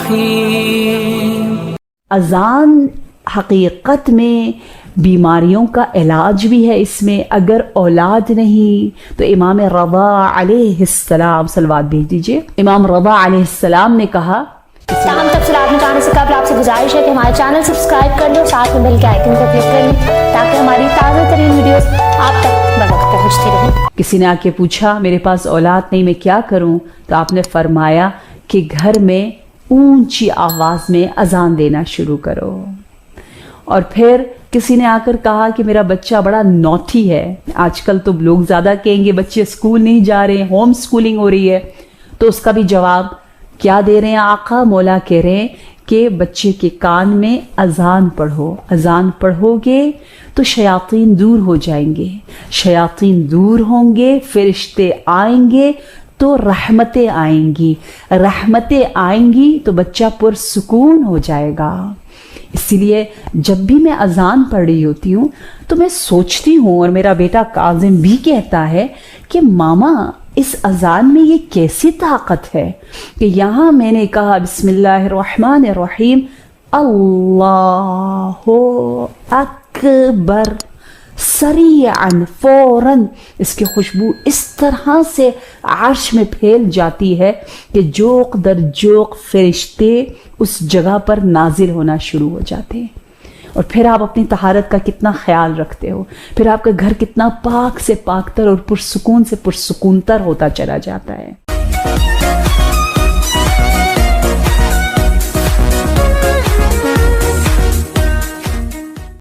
الرحيم. اذان حقیقت میں بیماریوں کا علاج بھی ہے. اس میں اگر اولاد نہیں تو امام رضا علیہ السلام، صلوات بھیج دیجئے، امام رضا علیہ السلام نے کہا ہم تک سلاد میں جانے سے قبل آپ سے گزارش ہے کہ ہمارے چینل سبسکرائب کر لیں، ساتھ میں بیل کے آئیکن کو کلک کر لیں تاکہ ہماری تازہ ترین ویڈیوز آپ تک بوقت پہنچتی رہیں. کسی نے آ کے پوچھا میرے پاس اولاد نہیں میں کیا کروں، تو آپ نے فرمایا کہ گھر میں اونچی آواز میں اذان دینا شروع کرو. اور پھر کسی نے آ کر کہا کہ میرا بچہ بڑا نوٹی ہے. آج کل تو لوگ زیادہ کہیں گے بچے اسکول نہیں جا رہے ہیں، ہوم اسکولنگ ہو رہی ہے. تو اس کا بھی جواب کیا دے رہے ہیں آقا؟ مولا کہہ رہے ہیں کہ بچے کے کان میں اذان پڑھو. اذان پڑھو گے تو شیاطین دور ہو جائیں گے، شیاطین دور ہوں گے، فرشتے آئیں گے تو رحمتیں آئیں گی، رحمتیں آئیں گی تو بچہ پرسکون ہو جائے گا. اسی لیے جب بھی میں اذان پڑھ رہی ہوتی ہوں تو میں سوچتی ہوں، اور میرا بیٹا کاظم بھی کہتا ہے کہ ماما اس اذان میں یہ کیسی طاقت ہے کہ یہاں میں نے کہا بسم اللہ الرحمن الرحیم، اللہ اکبر، سریعاً فوراً اس کی خوشبو اس طرح سے عرش میں پھیل جاتی ہے کہ جوق در جوق فرشتے اس جگہ پر نازل ہونا شروع ہو جاتے ہیں. اور پھر آپ اپنی طہارت کا کتنا خیال رکھتے ہو، پھر آپ کا گھر کتنا پاک سے پاک تر اور پرسکون سے پرسکون تر ہوتا چلا جاتا ہے.